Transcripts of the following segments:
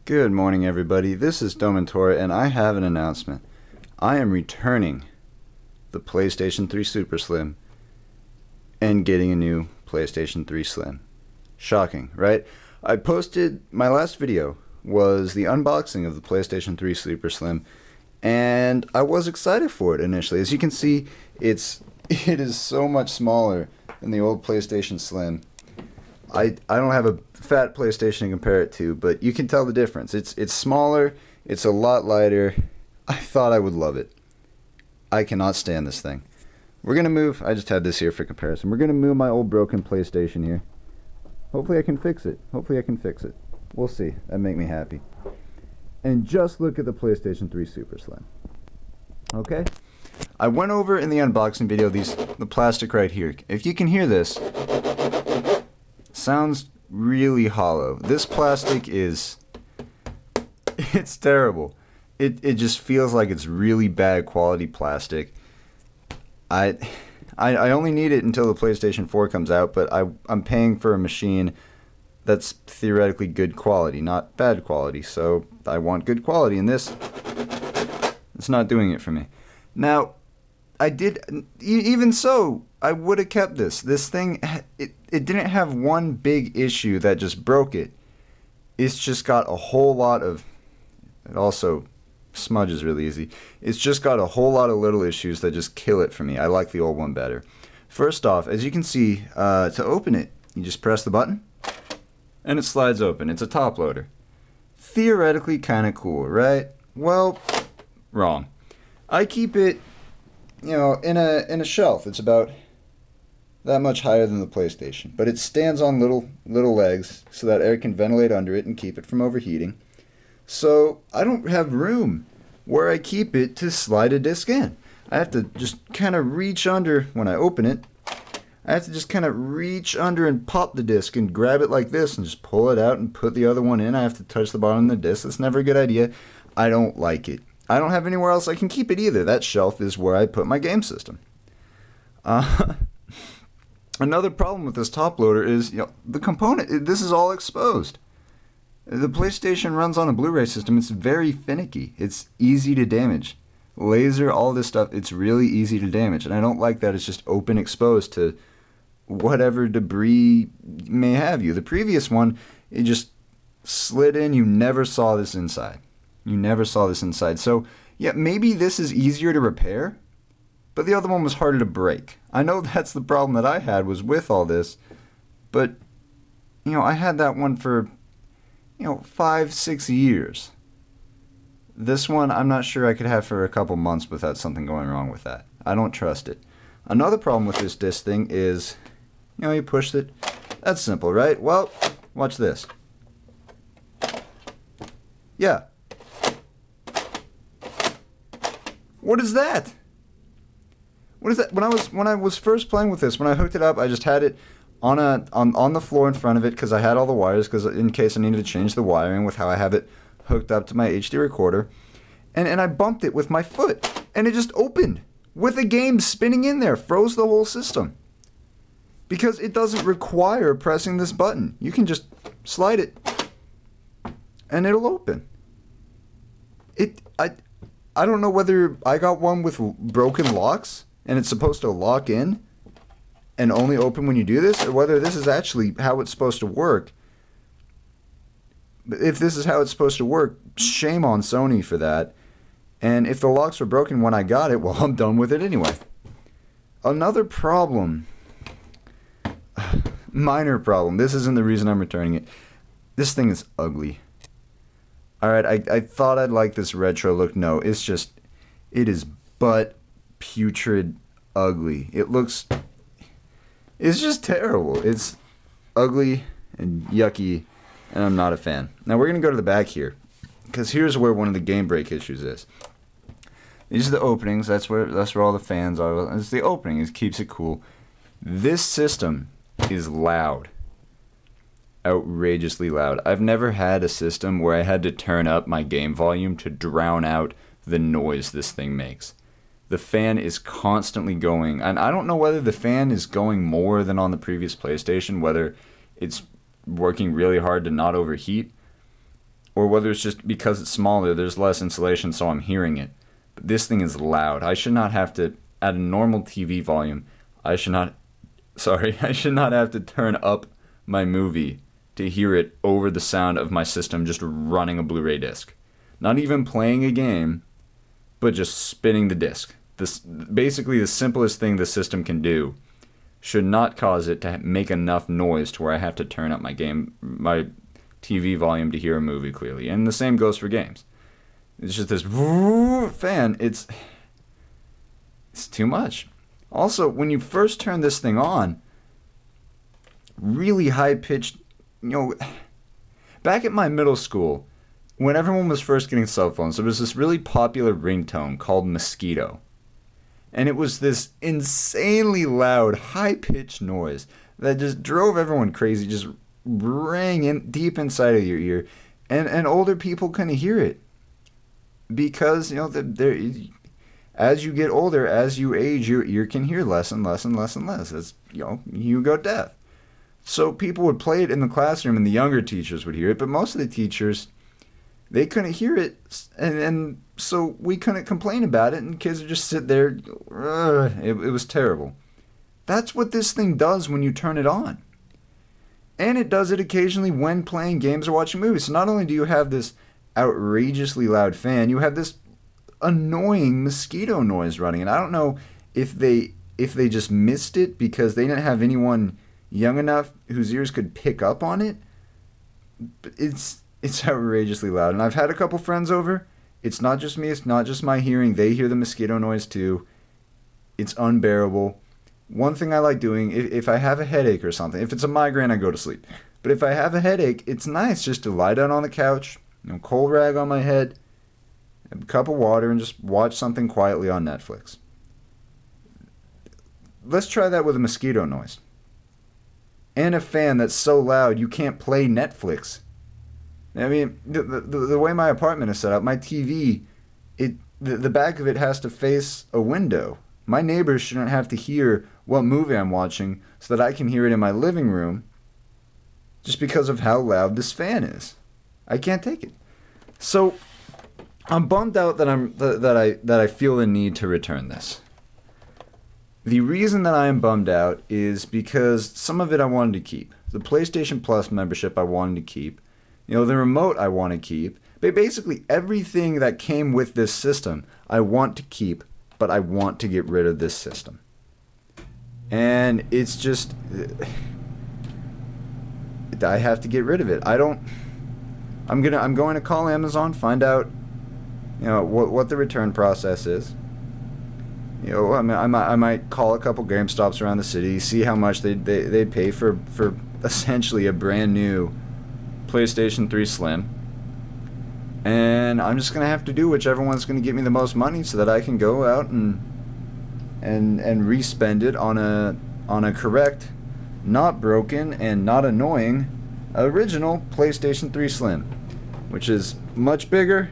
Good morning, everybody. This is Domentora, and I have an announcement. I am returning the PlayStation 3 Super Slim and getting a new PlayStation 3 Slim. Shocking, right? I posted, my last video was the unboxing of the PlayStation 3 Super Slim, and I was excited for it initially. As you can see, it is so much smaller than the old PlayStation Slim. I don't have a fat PlayStation to compare it to, but you can tell the difference. It's smaller, it's a lot lighter. I thought I would love it. I cannot stand this thing. We're going to move, I just had this here for comparison. We're going to move my old broken PlayStation here. Hopefully I can fix it. We'll see. That'd make me happy. And just look at the PlayStation 3 Super Slim. Okay? I went over in the unboxing video the plastic right here. If you can hear this, sounds really hollow. This plastic it's terrible. It just feels like it's really bad quality plastic. I only need it until the PlayStation 4 comes out, but I'm paying for a machine that's theoretically good quality, not bad quality. So I want good quality, and it's not doing it for me. Now, even so, I would have kept this. This thing, it didn't have one big issue that just broke it. It's just got a whole lot of, it also smudges really easy. It's just got a whole lot of little issues that just kill it for me. I like the old one better. First off, as you can see, to open it, you just press the button, and it slides open. It's a top loader. Theoretically kind of cool, right? Well, wrong. I keep it, you know, in a shelf. It's about that much higher than the PlayStation, but it stands on little legs so that air can ventilate under it and keep it from overheating. So I don't have room where I keep it to slide a disc in. I have to just kind of reach under when I open it. I have to just kind of reach under and pop the disc and grab it like this and just pull it out and put the other one in. I have to touch the bottom of the disc. That's never a good idea. I don't like it. I don't have anywhere else I can keep it either. That shelf is where I put my game system. Another problem with this top loader is, you know, the component, this is all exposed. The PlayStation runs on a Blu-ray system. It's very finicky. It's easy to damage. Laser, all this stuff, it's really easy to damage. And I don't like that it's just open exposed to whatever debris may have you. The previous one, it just slid in. You never saw this inside. So, yeah, maybe this is easier to repair, but the other one was harder to break. I know that's the problem that I had was with all this, but, you know, I had that one for, 5-6 years. This one, I'm not sure I could have for a couple months without something going wrong with that. I don't trust it. Another problem with this disc thing is, you pushed it. That's simple, right? Well, watch this. Yeah. What is that? What is that? When I was first playing with this, when I hooked it up, I just had it on the floor in front of it because I had all the wires, because in case I needed to change the wiring with how I have it hooked up to my HD recorder, and I bumped it with my foot, and it just opened with a game spinning in there, froze the whole system. Because it doesn't require pressing this button. You can just slide it, and it'll open. I don't know whether I got one with broken locks and it's supposed to lock in and only open when you do this, or whether this is actually how it's supposed to work. If this is how it's supposed to work, shame on Sony for that. And if the locks were broken when I got it, well, I'm done with it anyway. Another problem, minor problem, this isn't the reason I'm returning it. This thing is ugly. Alright, I thought I'd like this retro look. No, it is butt putrid ugly. It's just terrible. It's ugly and yucky, and I'm not a fan. Now we're going to go to the back here, because here's where one of the game break issues is. These are the openings. That's where all the fans are. It's the opening. It keeps it cool. This system is loud. Outrageously loud. I've never had a system where I had to turn up my game volume to drown out the noise this thing makes. The fan is constantly going, and I don't know whether the fan is going more than on the previous PlayStation, whether it's working really hard to not overheat, or whether it's just because it's smaller, there's less insulation, so I'm hearing it. But this thing is loud. I should not have to, at a normal TV volume, I should not have to turn up my movie to hear it over the sound of my system just running a Blu-ray disc. Not even playing a game, but just spinning the disc. This, basically the simplest thing the system can do should not cause it to make enough noise to where I have to turn up my TV volume to hear a movie clearly. And the same goes for games. It's just this fan. It's too much. Also, when you first turn this thing on, really high-pitched, back at my middle school, when everyone was first getting cell phones, there was this really popular ringtone called Mosquito. And it was this insanely loud, high-pitched noise that just drove everyone crazy, just rang in deep inside of your ear. And older people couldn't hear it. Because, as you get older, as you age, your ear can hear less and less and less and less. As, you go deaf. So people would play it in the classroom and the younger teachers would hear it, but most of the teachers, they couldn't hear it, and so we couldn't complain about it, and kids would just sit there. It was terrible. That's what this thing does when you turn it on. And it does it occasionally when playing games or watching movies. So not only do you have this outrageously loud fan, you have this annoying mosquito noise running. And I don't know if they just missed it because they didn't have anyone young enough whose ears could pick up on it. But it's outrageously loud. And I've had a couple friends over. It's not just me. It's not just my hearing. They hear the mosquito noise too. It's unbearable. One thing I like doing, if I have a headache or something, if it's a migraine, I go to sleep. But if I have a headache, it's nice just to lie down on the couch, cold rag on my head, a cup of water, and just watch something quietly on Netflix. Let's try that with a mosquito noise. And a fan that's so loud you can't play Netflix. I mean, the way my apartment is set up, my TV, the back of it has to face a window. My neighbors shouldn't have to hear what movie I'm watching so that I can hear it in my living room just because of how loud this fan is. I can't take it. So I'm bummed out that I feel the need to return this. The reason that I am bummed out is because some of it I wanted to keep. The PlayStation Plus membership I wanted to keep. The remote I want to keep. But basically everything that came with this system I want to keep, but I want to get rid of this system. And it's just, I have to get rid of it. I'm going to call Amazon, find out, what the return process is. I might call a couple GameStops around the city, see how much they pay for essentially a brand new PlayStation 3 Slim. And I'm just going to have to do whichever one's going to get me the most money so that I can go out and re-spend it on a correct, not broken, and not annoying original PlayStation 3 Slim, which is much bigger,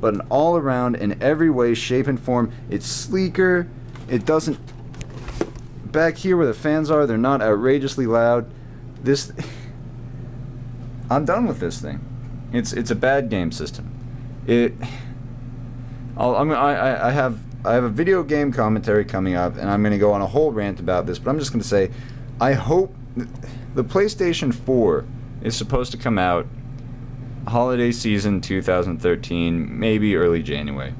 but an all-around, in every way, shape, and form. It's sleeker. It doesn't... Back here where the fans are, they're not outrageously loud. I'm done with this thing. It's a bad game system. I have a video game commentary coming up, and I'm going to go on a whole rant about this, but I'm just going to say, I hope the PlayStation 4 is supposed to come out holiday season 2013, maybe early January.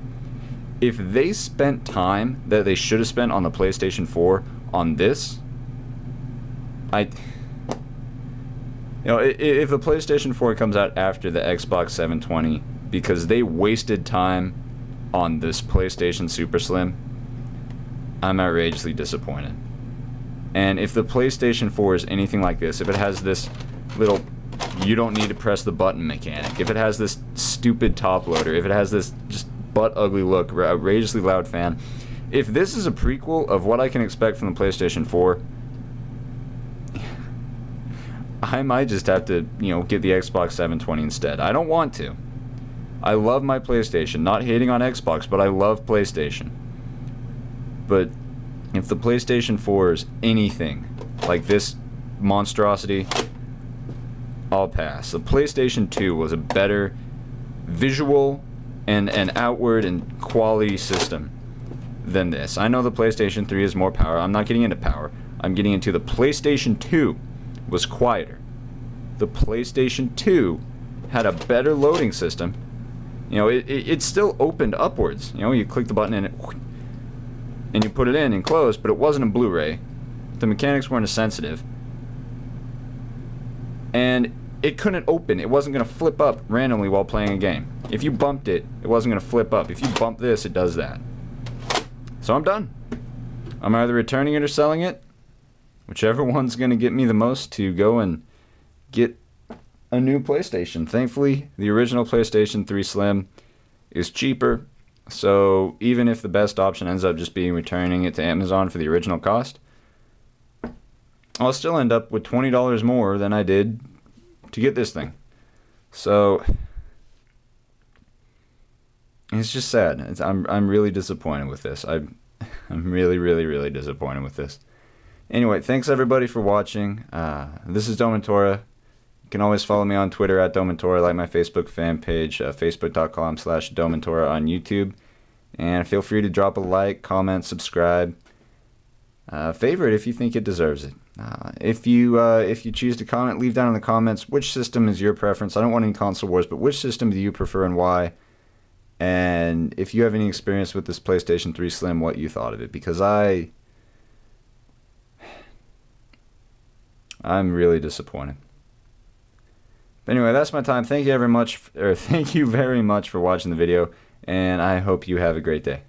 If they spent time that they should have spent on the PlayStation 4 on this, if the PlayStation 4 comes out after the Xbox 720 because they wasted time on this PlayStation Super Slim, I'm outrageously disappointed. And if the PlayStation 4 is anything like this, if it has this little you don't need to press the button mechanic, if it has this stupid top loader, if it has this just butt ugly look, outrageously loud fan, if this is a prequel of what I can expect from the PlayStation 4, I might just have to, get the Xbox 720 instead. I don't want to. I love my PlayStation. Not hating on Xbox, but I love PlayStation. But if the PlayStation 4 is anything like this monstrosity, I'll pass. The PlayStation 2 was a better visual and an outward and quality system than this. I know the PlayStation 3 has more power. I'm not getting into power. I'm getting into the PlayStation 2 was quieter. The PlayStation 2 had a better loading system. You know, it still opened upwards. You know, you click the button and you put it in and close, but it wasn't a Blu-ray. The mechanics weren't as sensitive. And it couldn't open. It wasn't going to flip up randomly while playing a game. If you bumped it, it wasn't going to flip up. If you bump this, it does that. So I'm done. I'm either returning it or selling it. Whichever one's going to get me the most to go and get a new PlayStation. Thankfully, the original PlayStation 3 Slim is cheaper. So even if the best option ends up just being returning it to Amazon for the original cost, I'll still end up with $20 more than I did to get this thing. So it's just sad. I'm really disappointed with this. I'm really disappointed with this. Anyway, thanks everybody for watching. This is Domentora. You can always follow me on Twitter at Domentora, like my Facebook fan page, facebook.com/Domentora on YouTube. And feel free to drop a like, comment, subscribe, favorite if you think it deserves it. If you choose to comment, leave down in the comments which system is your preference. I don't want any console wars, but which system do you prefer and why? And if you have any experience with this PlayStation 3 Slim, what you thought of it, because I'm really disappointed. But anyway, that's my time. Thank you very much for watching the video, and I hope you have a great day.